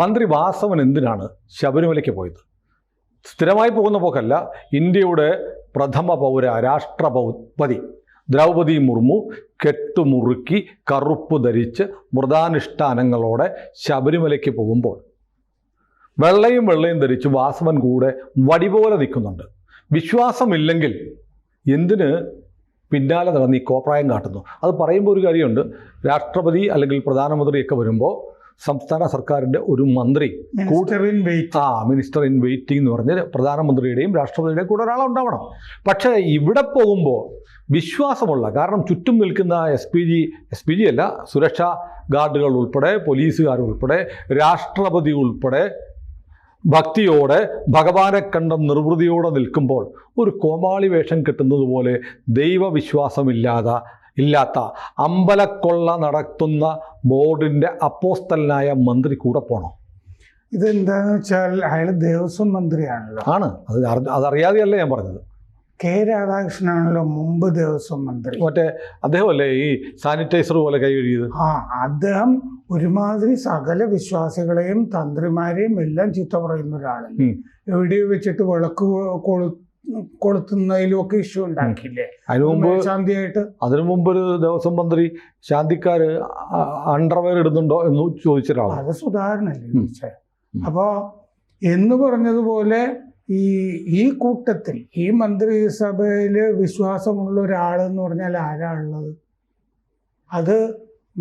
മന്ത്രി വാസവൻ എന്തിനാണ് ശബരിമലയ്ക്ക് പോയത്? സ്ഥിരമായി പോകുന്ന പോക്കല്ല. ഇന്ത്യയുടെ പ്രഥമ പൗര രാഷ്ട്രപതി ദ്രൗപദി മുർമു കെട്ടുമുറുക്കി കറുപ്പ് ധരിച്ച് വ്രതാനുഷ്ഠാനങ്ങളോടെ ശബരിമലയ്ക്ക് പോകുമ്പോൾ വെള്ളയും ധരിച്ച് വാസവൻ കൂടെ വടിപോലെ നിൽക്കുന്നുണ്ട്. വിശ്വാസമില്ലെങ്കിൽ എന്തിന് പിന്നാലെ നടന്ന് ഈ കോപ്രായം കാട്ടുന്നു? അത് പറയുമ്പോൾ ഒരു കാര്യമുണ്ട്. രാഷ്ട്രപതി അല്ലെങ്കിൽ പ്രധാനമന്ത്രിയൊക്കെ വരുമ്പോൾ സംസ്ഥാന സർക്കാരിൻ്റെ ഒരു മന്ത്രി മിനിസ്റ്റർ ഇൻ വെയിറ്റിംഗ് എന്ന് പറഞ്ഞ് പ്രധാനമന്ത്രിയുടെയും രാഷ്ട്രപതിയുടെയും കൂടെ ഒരാളുണ്ടാവണം. പക്ഷേ ഇവിടെ പോകുമ്പോൾ വിശ്വാസമുള്ള, കാരണം ചുറ്റും നിൽക്കുന്ന എസ് പി ജി അല്ല, സുരക്ഷാ ഗാർഡുകൾ ഉൾപ്പെടെ, പോലീസുകാർ ഉൾപ്പെടെ, രാഷ്ട്രപതി ഉൾപ്പെടെ ഭക്തിയോടെ ഭഗവാനെ കണ്ട നിർവൃതിയോടെ നിൽക്കുമ്പോൾ ഒരു കോമാളി വേഷം കെട്ടുന്നത് പോലെ ദൈവവിശ്വാസമില്ലാത്ത അമ്പലക്കൊള്ള നടത്തുന്ന ബോർഡിൻ്റെ അപ്പോസ്തലനായ മന്ത്രി കൂടെ പോകണം. ഇതെന്താന്ന് വെച്ചാൽ അയാൾ ദേവസ്വം മന്ത്രിയാണല്ലോ. ആണ്, അതറിയാതെയല്ല ഞാൻ പറഞ്ഞത്. കെ രാധാകൃഷ്ണനാണല്ലോ മുമ്പ് ദേവസ്വം മന്ത്രി. മറ്റേ അദ്ദേഹമല്ലേ ഈ സാനിറ്റൈസർ പോലെ കൈ കഴുകിയത്? അദ്ദേഹം ഒരുമാതിരി സകല വിശ്വാസികളെയും തന്ത്രിമാരെയും എല്ലാം ചീത്ത പറയുന്ന ഒരാളല്ലേ. എവിടെയോ വെച്ചിട്ട് വിളക്ക് കൊളുത്തുന്നതിലും ഒക്കെ ഇഷ്യൂ ഉണ്ടാക്കിയില്ലേ ശാന്തിയായിട്ട്? അതിനു മുമ്പ് ഒരു ദേവസ്വം മന്ത്രി ശാന്തിക്കാര് അണ്ടർവെയർ ഇടുന്നുണ്ടോ എന്ന് ചോദിച്ചൊരാളാണ്. അത് സുധാകരനല്ലേ ചോദിച്ചേ. അപ്പോ എന്ന് പറഞ്ഞതുപോലെ ഈ കൂട്ടത്തിൽ ഈ മന്ത്രിസഭയില് വിശ്വാസമുള്ള ഒരാളെന്ന് പറഞ്ഞാൽ ആരാളുള്ളത്? അത്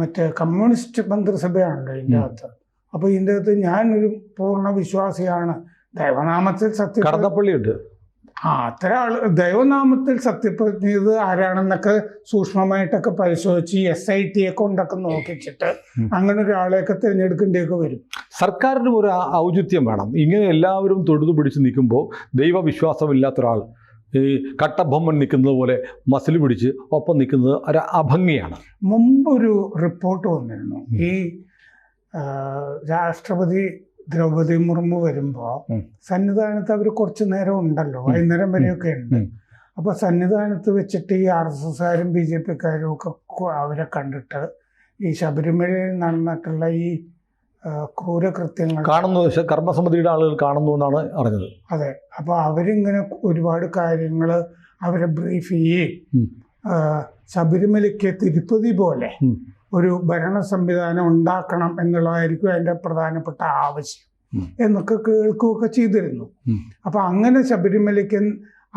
മറ്റേ കമ്മ്യൂണിസ്റ്റ് മന്ത്രിസഭയാണല്ലോ ഇതിൻ്റെ അകത്ത്. അപ്പൊ ഇതിൻ്റെ അകത്ത് ഞാനൊരു പൂർണ്ണ വിശ്വാസിയാണ്, ദൈവനാമത്തിൽ കടന്നപ്പള്ളിയുണ്ട്. അത്ര ആള് ദൈവനാമത്തിൽ സത്യപ്രതിജ്ഞ ചെയ്ത് ആരാണെന്നൊക്കെ സൂക്ഷ്മമായിട്ടൊക്കെ പരിശോധിച്ച് SIT ഒക്കെ കൊണ്ടൊക്കെ നോക്കിച്ചിട്ട് അങ്ങനെ ഒരാളെയൊക്കെ തിരഞ്ഞെടുക്കേണ്ടിയൊക്കെ വരും. സർക്കാരിനും ഒരു ഔചിത്യം വേണം. ഇങ്ങനെ എല്ലാവരും തൊഴുതു പിടിച്ച് നിൽക്കുമ്പോൾ ദൈവവിശ്വാസമില്ലാത്ത ഒരാൾ ഈ കട്ടബൊമ്മൻ നിൽക്കുന്നത് പോലെ മസിൽ പിടിച്ച് ഒപ്പം നിൽക്കുന്നത് ഒരു അഭംഗിയാണ്. മുമ്പൊരു റിപ്പോർട്ട് വന്നിരുന്നു, ഈ രാഷ്ട്രപതി ദ്രൗപദി മുർമു വരുമ്പോൾ സന്നിധാനത്ത് അവർ കുറച്ചു നേരം ഉണ്ടല്ലോ, വൈകുന്നേരം വരെയൊക്കെ ഉണ്ട്. അപ്പൊ സന്നിധാനത്ത് വെച്ചിട്ട് ഈ RSSകാരും BJPക്കാരും ഒക്കെ അവരെ കണ്ടിട്ട് ഈ ശബരിമലയിൽ നടന്നിട്ടുള്ള ഈ ക്രൂരകൃത്യങ്ങൾ കാണുന്നു, കർമ്മസമിതിയുടെ ആളുകൾ കാണുന്നു എന്നാണ് അറിഞ്ഞത്. അതെ. അപ്പൊ അവരിങ്ങനെ ഒരുപാട് കാര്യങ്ങൾ അവരെ ബ്രീഫ് ചെയ്യുകയും ശബരിമലയ്ക്ക് തിരുപ്പതി പോലെ ഒരു ഭരണ സംവിധാനം ഉണ്ടാക്കണം എന്നുള്ളതായിരിക്കും അതിൻ്റെ പ്രധാനപ്പെട്ട ആവശ്യം എന്നൊക്കെ കേൾക്കുകയൊക്കെ ചെയ്തിരുന്നു. അപ്പൊ അങ്ങനെ ശബരിമലയ്ക്ക്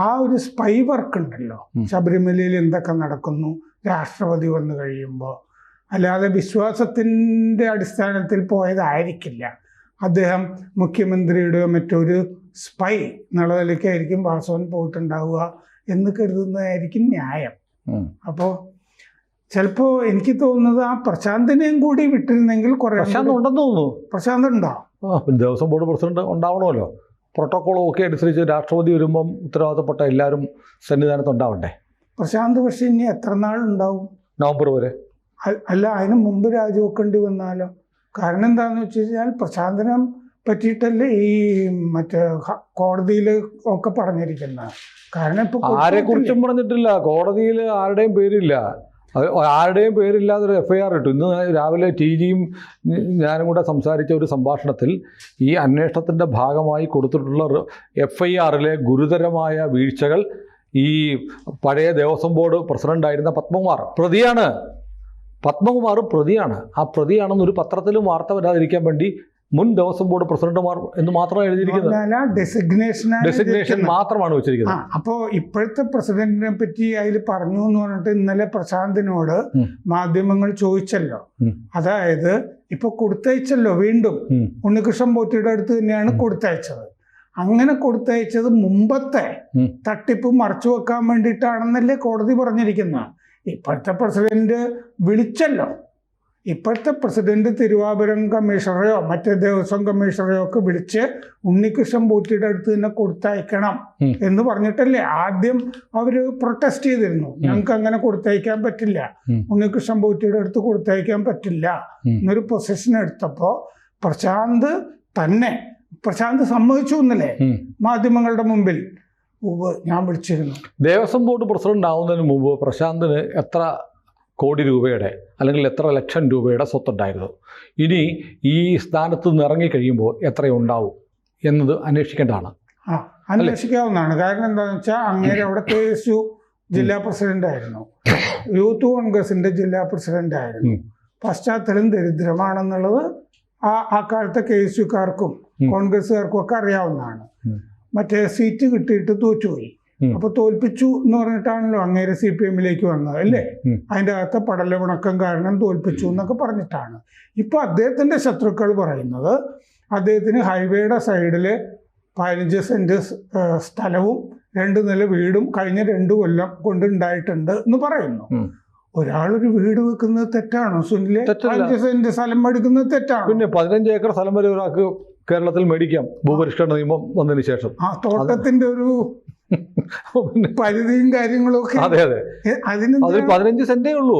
ആ ഒരു സ്പൈ വർക്ക് ഉണ്ടല്ലോ, ശബരിമലയിൽ എന്തൊക്കെ നടക്കുന്നു രാഷ്ട്രപതി വന്നു കഴിയുമ്പോൾ, അല്ലാതെ വിശ്വാസത്തിൻ്റെ അടിസ്ഥാനത്തിൽ പോയതായിരിക്കില്ല. അദ്ദേഹം മുഖ്യമന്ത്രിയുടെ മറ്റൊരു സ്പൈ എന്നുള്ള നിലയ്ക്കായിരിക്കും വാസവൻ പോയിട്ടുണ്ടാവുക എന്ന് കരുതുന്നതായിരിക്കും ന്യായം. അപ്പോൾ ചിലപ്പോൾ എനിക്ക് തോന്നുന്നത് ആ പ്രശാന്തിനെയും കൂടി വിട്ടിരുന്നെങ്കിൽ കുറെ ഉണ്ടെന്ന് തോന്നുന്നു. പ്രശാന്ത് ഉണ്ടോ? ദേവസ്വം ബോർഡ് പ്രസിഡന്റ് ഉണ്ടാവണമല്ലോ. പ്രോട്ടോക്കോളും ഒക്കെ അനുസരിച്ച് രാഷ്ട്രപതി വരുമ്പം ഉത്തരവാദിത്തപ്പെട്ട എല്ലാവരും സന്നിധാനത്ത് ഉണ്ടാവണ്ടേ. പ്രശാന്ത് പക്ഷെ ഇനി എത്ര നാളുണ്ടാവും? നവംബർ വരെ. അല്ല, അതിന് മുമ്പ് രാജിവെക്കേണ്ടി വന്നാലോ? കാരണം എന്താണെന്ന് വെച്ച് കഴിഞ്ഞാൽ പ്രശാന്തിനെ പറ്റിയിട്ടല്ലേ ഈ മറ്റേ കോടതിയിൽ ഒക്കെ പറഞ്ഞിരിക്കുന്നത്. കാരണം ഇപ്പൊ ആരെ കുറിച്ചും പറഞ്ഞിട്ടില്ല, കോടതിയിൽ ആരുടെയും പേരില്ല. ആരുടെയും പേരില്ലാതെ ഒരു FIR ഇട്ടു. ഇന്ന് രാവിലെ TGയും ഞാനും കൂടെ സംസാരിച്ച ഒരു സംഭാഷണത്തിൽ ഈ അന്വേഷണത്തിൻ്റെ ഭാഗമായി കൊടുത്തിട്ടുള്ള FIRലെ ഗുരുതരമായ വീഴ്ചകൾ ഈ പഴയ ദേവസ്വം ബോർഡ് പ്രസിഡൻ്റായിരുന്ന പത്മകുമാർ പ്രതിയാണ്. ആ പ്രതിയാണെന്നൊരു പത്രത്തിലും വാർത്ത വരാതിരിക്കാൻ വേണ്ടി മുൻ ദേവസ്വം ബോർഡ് പ്രസിഡന്റുമാർ എന്ന് മാത്രമാണ് എഴുതിയിരിക്കുന്നത്. ഡെസിഗ്നേഷൻ മാത്രമാണ് വെച്ചിരിക്കുന്നത്. അപ്പോ ഇപ്പോഴത്തെ പ്രസിഡന്റിനെ പറ്റി അതിൽ പറഞ്ഞു എന്ന് പറഞ്ഞിട്ട് ഇന്നലെ പ്രശാന്തിനോട് മാധ്യമങ്ങൾ ചോദിച്ചല്ലോ. അതായത് ഇപ്പൊ കൊടുത്തയച്ചല്ലോ, വീണ്ടും ഉണ്ണികൃഷ്ണൻ പോറ്റിയുടെ അടുത്ത് തന്നെയാണ് കൊടുത്തയച്ചത്. അങ്ങനെ കൊടുത്തയച്ചത് മുമ്പത്തെ തട്ടിപ്പ് മറച്ചു വെക്കാൻ വേണ്ടിയിട്ടാണെന്നല്ലേ കോടതി പറഞ്ഞിരിക്കുന്നത്. ഇപ്പോഴത്തെ പ്രസിഡന്റ് വിളിച്ചല്ലോ. ഇപ്പോഴത്തെ പ്രസിഡന്റ് തിരുവാഭരം കമ്മീഷണറെയോ മറ്റേ ദേവസ്വം കമ്മീഷണറെയോ ഒക്കെ വിളിച്ച് ഉണ്ണികൃഷ്ണൻ പോറ്റിയുടെ അടുത്ത് തന്നെ കൊടുത്തയക്കണം എന്ന് പറഞ്ഞിട്ടല്ലേ ആദ്യം അവര് പ്രൊട്ടസ്റ്റ് ചെയ്തിരുന്നു. ഞങ്ങൾക്ക് അങ്ങനെ കൊടുത്തയക്കാൻ പറ്റില്ല, ഉണ്ണികൃഷ്ണൻ പോറ്റിയുടെ അടുത്ത് കൊടുത്തയക്കാൻ പറ്റില്ല എന്നൊരു പൊസിഷൻ എടുത്തപ്പോ പ്രശാന്ത് സമ്മതിച്ചു എന്നല്ലേ മാധ്യമങ്ങളുടെ മുമ്പിൽ ഞാൻ വിളിച്ചിരുന്നു. ദേവസ്വം ബോർഡ് പ്രസിഡന്റ് ആവുന്നതിന് മുമ്പ് പ്രശാന്തിന് എത്ര കോടി രൂപയുടെ അല്ലെങ്കിൽ എത്ര ലക്ഷം രൂപയുടെ സ്വത്തുണ്ടായിരുന്നു. ഇനി ഈ സ്ഥാനത്ത് നിന്ന് ഇറങ്ങിക്കഴിയുമ്പോൾ എത്രയുണ്ടാവും എന്നത് അന്വേഷിക്കേണ്ടതാണ്. അന്വേഷിക്കാവുന്നതാണ്. കാരണം എന്താണെന്ന് വെച്ചാൽ അങ്ങേരെ അവിടെ KSU ജില്ലാ പ്രസിഡന്റ് ആയിരുന്നു, യൂത്ത് കോൺഗ്രസിന്റെ ജില്ലാ പ്രസിഡന്റ് ആയിരുന്നു. പശ്ചാത്തലം ദരിദ്രമാണെന്നുള്ളത് ആ കാലത്തെ KSUക്കാർക്കും കോൺഗ്രസ്സുകാർക്കും ഒക്കെ അറിയാവുന്നതാണ്. മറ്റേ സീറ്റ് കിട്ടിയിട്ട് തോറ്റുപോയി. അപ്പൊ തോൽപ്പിച്ചു എന്ന് പറഞ്ഞിട്ടാണല്ലോ അങ്ങേരെ CPM-ലേക്ക് വന്നത് അല്ലേ? അതിൻ്റെ അകത്തെ പടലവിണക്കം കാരണം തോൽപ്പിച്ചു എന്നൊക്കെ പറഞ്ഞിട്ടാണ്. ഇപ്പൊ അദ്ദേഹത്തിന്റെ ശത്രുക്കൾ പറയുന്നത് അദ്ദേഹത്തിന് ഹൈവേയുടെ സൈഡില് 15 സെന്റ് സ്ഥലവും 2 നില വീടും കഴിഞ്ഞ 2 കൊല്ലം കൊണ്ട് ഉണ്ടായിട്ടുണ്ട് എന്ന് പറയുന്നു. ഒരാളൊരു വീട് വെക്കുന്നത് തെറ്റാണോ സുനിലെ? 5 സെന്റ് സ്ഥലം മേടിക്കുന്നത് തെറ്റാണോ? പിന്നെ 15 ഏക്കർ സ്ഥലം വരെ ഒരാൾക്ക് കേരളത്തിൽ മേടിക്കാം ഭൂപരിഷ്കരണ നിയമം വന്നതിന് ശേഷം. തോട്ടത്തിന്റെ ഒരു പരിധിയും കാര്യങ്ങളും ഒക്കെ. അതെ അതെ, അതിന് 15 സെന്റേ ഉള്ളൂ,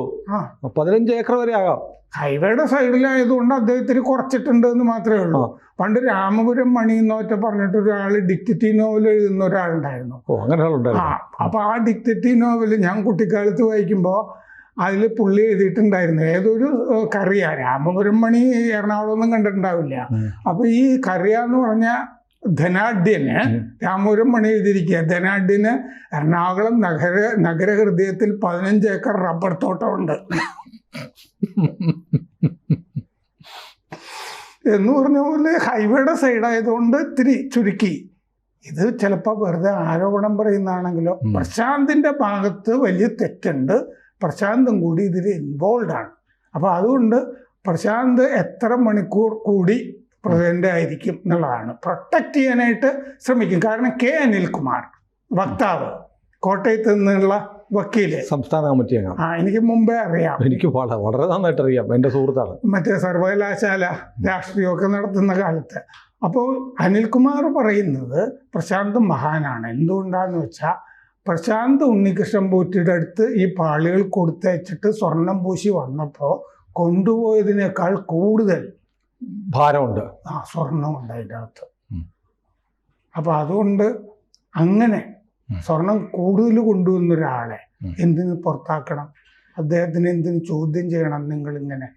15 ഏക്കർ വരെ ആകാം. ഹൈവേയുടെ സൈഡിലായതുകൊണ്ട് അദ്ദേഹത്തിന് കുറച്ചിട്ടുണ്ട് എന്ന് മാത്രമേ ഉള്ളൂ. പണ്ട് രാമപുരം മണി എന്നൊക്കെ പറഞ്ഞിട്ട് ഒരാൾ ഡിക്റ്റേറ്റീവ് നോവൽ എഴുതുന്ന ഒരാളുണ്ടായിരുന്നു. അപ്പൊ ആ ഡിക്റ്റേറ്റീവ് നോവൽ ഞാൻ കുട്ടിക്കാലത്ത് വായിക്കുമ്പോൾ അതിൽ പുള്ളി എഴുതിയിട്ടുണ്ടായിരുന്നു ഏതൊരു കറിയ. രാമപുരം മണി എറണാകുളമൊന്നും കണ്ടിട്ടുണ്ടാവില്ല. അപ്പൊ ഈ കറിയ എന്ന് പറഞ്ഞ ധനാഢ്യന് രാമപുരം മണി എഴുതിയിരിക്കുക. ധനാഢ്യന് എറണാകുളം നഗരഹൃദയത്തിൽ 15 ഏക്കർ റബ്ബർ തോട്ടമുണ്ട് എന്ന് പറഞ്ഞ പോലെ ഹൈവേയുടെ സൈഡായതുകൊണ്ട് ഇത്തിരി ചുരുക്കി. ഇത് ചിലപ്പോൾ വെറുതെ ആരോപണം പറയുന്നതാണെങ്കിലോ പ്രശാന്തിന്റെ ഭാഗത്ത് വലിയ തെറ്റുണ്ട്. പ്രശാന്തും കൂടി ഇതിൽ ഇൻവോൾവ് ആണ്. അപ്പോൾ അതുകൊണ്ട് പ്രശാന്ത് എത്ര മണിക്കൂർ കൂടി പ്രസിഡന്റ് ആയിരിക്കും എന്നുള്ളതാണ് പ്രൊട്ടക്ട് ചെയ്യാനായിട്ട് ശ്രമിക്കും. കാരണം അനിൽകുമാർ വക്താവ്, കോട്ടയത്ത് നിന്നുള്ള വക്കീല്, സംസ്ഥാന കമ്മിറ്റി എനിക്ക് മുമ്പേ അറിയാം. എനിക്ക് വളരെ നന്നായിട്ട് അറിയാം, എൻ്റെ സുഹൃത്താണ്. മറ്റേ സർവകലാശാല രാഷ്ട്രീയമൊക്കെ നടത്തുന്ന കാലത്ത്. അപ്പോൾ അനിൽകുമാർ പറയുന്നത് പ്രശാന്ത് മഹാനാണ്. എന്തുകൊണ്ടാന്ന് വെച്ചാൽ പ്രശാന്ത് ഉണ്ണികൃഷ്ണൻ പോറ്റിയുടെ അടുത്ത് ഈ പാളികൾ കൊടുത്തയച്ചിട്ട് സ്വർണം പൂശി വന്നപ്പോൾ കൊണ്ടുപോയതിനേക്കാൾ കൂടുതൽ ഭാരമുണ്ട്, സ്വർണ്ണമുണ്ട് അതിൻ്റെ അകത്ത്. അപ്പം അതുകൊണ്ട് അങ്ങനെ സ്വർണം കൂടുതൽ കൊണ്ടുവന്ന ഒരാളെ എന്തിനു പുറത്താക്കണം? അദ്ദേഹത്തിന് എന്തിനു ചോദ്യം ചെയ്യണം? നിങ്ങളിങ്ങനെ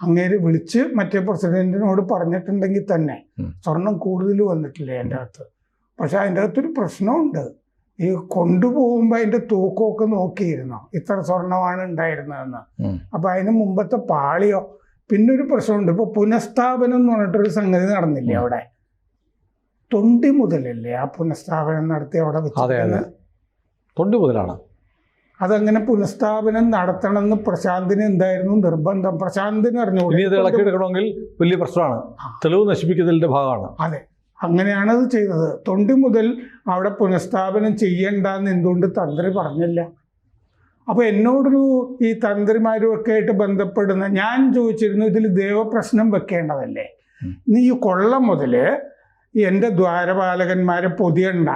അങ്ങേര് വിളിച്ച് മറ്റേ പ്രസിഡന്റിനോട് പറഞ്ഞിട്ടുണ്ടെങ്കിൽ തന്നെ സ്വർണം കൂടുതൽ വന്നിട്ടില്ലേ എൻ്റെ അകത്ത്. പക്ഷെ അതിൻ്റെ അകത്തൊരു പ്രശ്നമുണ്ട്. ഈ കൊണ്ടുപോകുമ്പോൾ അതിൻ്റെ തൂക്കമൊക്കെ നോക്കിയിരുന്നോ ഇത്ര സ്വർണ്ണമാണ് ഉണ്ടായിരുന്നതെന്ന്. അപ്പം അതിന് മുമ്പത്തെ പാളിയോ. പിന്നൊരു പ്രശ്നമുണ്ട്. ഇപ്പോൾ പുനഃസ്ഥാപനം എന്ന് പറഞ്ഞിട്ടൊരു സംഗതി നടന്നില്ലേ അവിടെ? തൊണ്ടി മുതലല്ലേ ആ പുനഃസ്ഥാപനം നടത്തി അവിടെ വെച്ചത്? തൊണ്ടി മുതലാണ്. അതങ്ങനെ പുനഃസ്ഥാപനം നടത്തണമെന്ന് പ്രശാന്തിന് എന്തായിരുന്നു നിർബന്ധം? പ്രശാന്തിന് അറിഞ്ഞുകൂടെങ്കിൽ വലിയ പ്രശ്നമാണ്, തെളിവ് നശിപ്പിക്കുന്നതിന്റെ ഭാഗമാണ്. അതെ, അങ്ങനെയാണ് അത് ചെയ്തത്. തൊണ്ടി മുതൽ അവിടെ പുനഃസ്ഥാപനം ചെയ്യണ്ടെന്ന് എന്തുകൊണ്ട് തന്ത്രി പറഞ്ഞില്ല? അപ്പോൾ എന്നോടൊരു ഈ തന്ത്രിമാരുമൊക്കെ ആയിട്ട് ബന്ധപ്പെടുന്ന ഞാൻ ചോദിച്ചിരുന്നു, ഇതിൽ ദേവപ്രശ്നം വെക്കേണ്ടതല്ലേ? നീ ഈ കൊള്ള മുതൽ എൻ്റെ ദ്വാരപാലകന്മാരെ പൊതിയണ്ട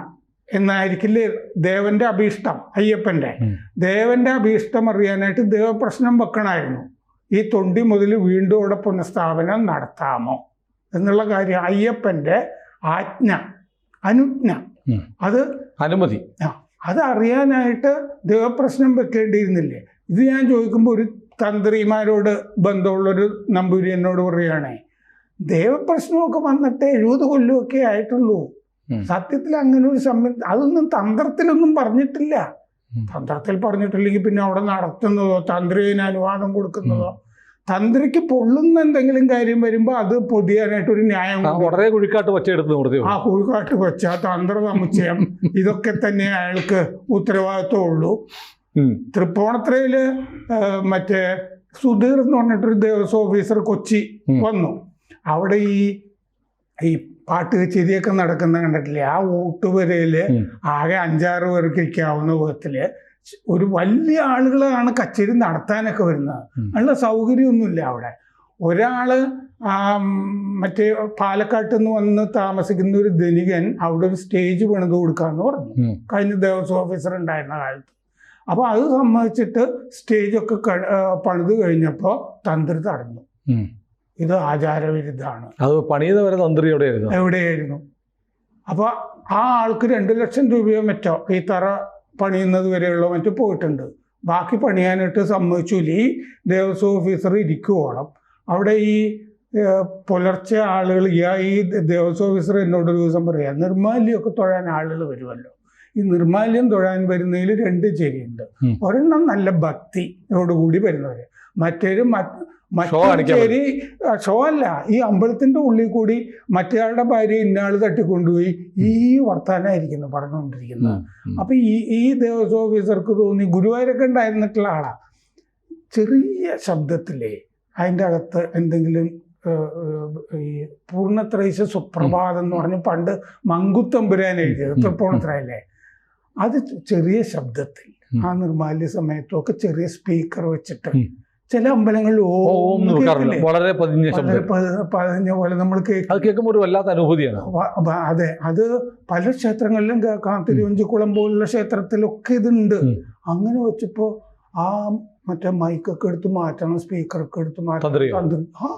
എന്നായിരിക്കില്ലേ ദേവന്റെ അഭീഷ്ടം? അയ്യപ്പൻ്റെ ദേവന്റെ അഭീഷ്ടം അറിയാനായിട്ട് ദേവപ്രശ്നം വെക്കണമായിരുന്നു. ഈ തൊണ്ടി മുതൽ വീണ്ടും അവിടെ പുനഃസ്ഥാപനം നടത്താമോ എന്നുള്ള കാര്യം അയ്യപ്പൻ്റെ ആജ്ഞ, അനുജ്ഞ, അത് അനുമതി, അത് അറിയാനായിട്ട് ദേവപ്രശ്നം വെക്കേണ്ടിയിരുന്നില്ലേ? ഇത് ഞാൻ ചോദിക്കുമ്പോൾ ഒരു തന്ത്രിമാരോട് ബന്ധമുള്ളൊരു നമ്പൂരി എന്നോട് പറയുകയാണേ, ദേവപ്രശ്നമൊക്കെ വന്നിട്ട് 70 കൊല്ലമൊക്കെ ആയിട്ടുള്ളൂ. സത്യത്തിൽ അങ്ങനെ ഒരു അതൊന്നും തന്ത്രത്തിലൊന്നും പറഞ്ഞിട്ടില്ല. തന്ത്രത്തിൽ പറഞ്ഞിട്ടില്ലെങ്കിൽ പിന്നെ അവിടെ നടത്തുന്നതോ തന്ത്രിന് അനുവാദം കൊടുക്കുന്നതോ, തന്ത്രിക്ക് പൊള്ളുന്ന എന്തെങ്കിലും കാര്യം വരുമ്പോൾ അത് പൊതിയാനായിട്ടൊരു ന്യായം. വളരെ കുഴിക്കാട്ട് വച്ചെടുത്ത് ആ കുഴിക്കാട്ട് വച്ച തന്ത്ര സമുച്ചയം ഇതൊക്കെ തന്നെ അയാൾക്ക് ഉത്തരവാദിത്വമുള്ളൂ. തൃപ്പൂണിത്തുറയില് മറ്റേ സുധീർ എന്ന് പറഞ്ഞിട്ടൊരു ദേവസ്വം ഓഫീസർ കൊച്ചി വന്നു. അവിടെ ഈ പാട്ട് കച്ചേരിയൊക്കെ നടക്കുന്ന കണ്ടിട്ടില്ലേ? ആ ഊട്ടുവരയില് ആകെ 5-6 പേർക്ക് ഇരിക്കാവുന്ന വിധത്തില് ഒരു വലിയ ആളുകളാണ് കച്ചേരി നടത്താനൊക്കെ വരുന്നത്. നല്ല സൗകര്യമൊന്നുമില്ല അവിടെ. ഒരാള് മറ്റേ പാലക്കാട്ട് നിന്ന് വന്ന് താമസിക്കുന്ന ഒരു ധനികൻ അവിടെ ഒരു സ്റ്റേജ് പണിത് കൊടുക്കാന്ന് പറഞ്ഞു, കഴിഞ്ഞ ദേവസ്വം ഓഫീസർ ഉണ്ടായിരുന്ന കാലത്ത്. അപ്പൊ അത് സമ്മതിച്ചിട്ട് സ്റ്റേജൊക്കെ പണിത് കഴിഞ്ഞപ്പോൾ തന്ത്രി തടഞ്ഞു. ഇത് ആചാരവിരുദ്ധമാണ്. അത് പണിയുന്നവരെ തന്ത്രി എവിടെയായിരുന്നു? അപ്പൊ ആ ആൾക്ക് 2 ലക്ഷം രൂപയോ മറ്റോ ഈ തറ പണിയുന്നത് വരെയുള്ള മറ്റോ പോയിട്ടുണ്ട്. ബാക്കി പണിയാനായിട്ട് സമ്മതിച്ചില്ല. ഈ ദേവസ്വം ഓഫീസർ ഇരിക്കുവോളം അവിടെ ഈ പുലർച്ചെ ആളുകൾ ഈ ദേവസ്വം ഓഫീസർ എന്നോടൊരു ദിവസം പറയാം, നിർമ്മാല്യമൊക്കെ തൊഴാൻ ആളുകൾ വരുമല്ലോ. ഈ നിർമ്മാല്യം തൊഴാൻ വരുന്നതിൽ 2 ശരിയുണ്ട്. ഒരെണ്ണം നല്ല ഭക്തിയോടുകൂടി വരുന്നവർ, മറ്റൊരു ശരി ഷോ അല്ല, ഈ അമ്പലത്തിന്റെ ഉള്ളിൽ കൂടി മറ്റേയാളുടെ ഭാര്യ ഇന്നയാൾ തട്ടിക്കൊണ്ടുപോയി ഈ വർത്താനായിരിക്കുന്നു പറഞ്ഞുകൊണ്ടിരിക്കുന്നത്. അപ്പൊ ഈ ദേവസ്വം ഓഫീസർക്ക് തോന്നി, ഗുരുവായൂരൊക്കെ ഉണ്ടായിരുന്നിട്ടുള്ള ആളാ, ചെറിയ ശബ്ദത്തിലേ അതിൻ്റെ അകത്ത് എന്തെങ്കിലും ഈ പൂർണ്ണത്രൈശ സുപ്രഭാതം എന്ന് പറഞ്ഞ് പണ്ട് മങ്കുത്തമ്പുരാൻ എഴുതിയത് തൃപ്പൂണിത്തുറയല്ലേ, അത് ചെറിയ ശബ്ദത്തിൽ ആ നിർമ്മാല്യ സമയത്തൊക്കെ ചെറിയ സ്പീക്കർ വെച്ചിട്ട് ചില അമ്പലങ്ങളിൽ വളരെ പതിഞ്ഞ പോലെ നമ്മൾ കേൾക്കുമ്പോൾ ഒരു വല്ലാത്ത അനുഭൂതിയാണ്. അതെ, അത് പല ക്ഷേത്രങ്ങളിലും കേൾക്കാം. തിരുവഞ്ചിക്കുളം പോലുള്ള ക്ഷേത്രത്തിലൊക്കെ ഇതുണ്ട്. അങ്ങനെ വെച്ചപ്പോ ആ മറ്റേ മൈക്കൊക്കെ എടുത്ത് മാറ്റണം, സ്പീക്കറൊക്കെ എടുത്ത് മാറ്റണം,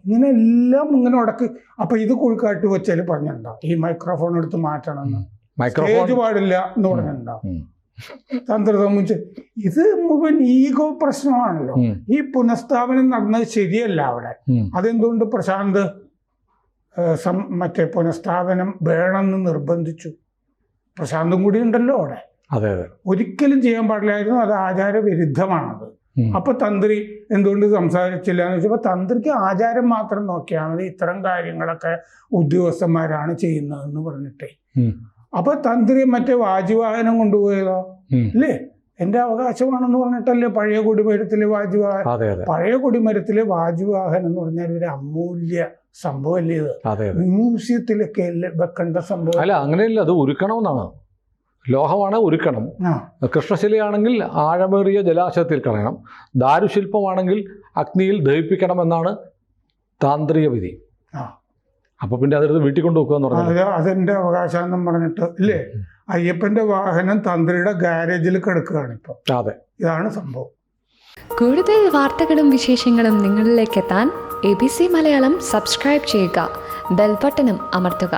ഇങ്ങനെ എല്ലാം ഇങ്ങനെ ഉടക്ക്. അപ്പൊ ഇത് കുഴിക്കാട്ട് വെച്ചാൽ പറഞ്ഞിട്ടുണ്ടാവും ഈ മൈക്രോഫോൺ എടുത്ത് മാറ്റണം എന്ന്, സ്റ്റേജ് പാടില്ല എന്ന് പറഞ്ഞിട്ടുണ്ടാവും. തന്ത്രസംബന്ധിച്ച് ഇത് മുഴുവൻ ഈഗോ പ്രശ്നമാണല്ലോ. ഈ പുനഃസ്ഥാപനം നടന്നത് ശരിയല്ല അവിടെ. അതെന്തുകൊണ്ട് പ്രശാന്ത് മറ്റേ പുനഃസ്ഥാപനം വേണമെന്ന് നിർബന്ധിച്ചു? പ്രശാന്തും കൂടി ഉണ്ടല്ലോ അവിടെ. ഒരിക്കലും ചെയ്യാൻ പാടില്ലായിരുന്നു, അത് ആചാരവിരുദ്ധമാണത്. അപ്പൊ തന്ത്രി എന്തുകൊണ്ട് സംസാരിച്ചില്ല എന്ന് വെച്ചപ്പോ തന്ത്രിക്ക് ആചാരം മാത്രം നോക്കിയാൽ മതി, ഇത്തരം കാര്യങ്ങളൊക്കെ ഉദ്യോഗസ്ഥന്മാരാണ് ചെയ്യുന്നതെന്ന് പറഞ്ഞിട്ടേ. അപ്പൊ തന്ത്രി മറ്റേ വാജിവാഹനം കൊണ്ടുപോയതോ അല്ലേ, എന്റെ അവകാശമാണെന്ന് പറഞ്ഞിട്ടല്ലേ പഴയ കൊടിമരത്തിലെ വാജിവാഹനം. പഴയ കൊടിമരത്തിലെ വാജിവാഹനം എന്ന് പറഞ്ഞാൽ ഒരു അമൂല്യ സംഭവം അല്ലേ ഇത്, മ്യൂസിയത്തിലൊക്കെ വെക്കേണ്ട സംഭവം അല്ല. അങ്ങനെയല്ല, അത് ഉരുക്കണമെന്നാണ്. ലോഹമാണ് ഉരുക്കണം. കൃഷ്ണശിലയാണെങ്കിൽ ആഴമേറിയ ജലാശയത്തിൽ കളയണം. ദാരുശില്പമാണെങ്കിൽ അഗ്നിയിൽ ദഹിപ്പിക്കണമെന്നാണ് താന്ത്രിക വിധി. അപ്പൊ പിന്നെ അതെടുത്ത് വീട്ടിൽ കൊണ്ട് വെക്കുകയെന്ന് പറഞ്ഞാൽ അതെന്റെ അവകാശം പറഞ്ഞിട്ട് അല്ലേ. അയ്യപ്പന്റെ വാഹനം തന്ത്രിയുടെ ഗാരേജിൽ കിടക്കുകയാണ് ഇപ്പൊ. അതെ, ഇതാണ് സംഭവം. കൂടുതൽ വാർത്തകളും വിശേഷങ്ങളും നിങ്ങളിലേക്ക് എത്താൻ ABC മലയാളം സബ്സ്ക്രൈബ് ചെയ്യുക, ബെൽ ബട്ടണും അമർത്തുക.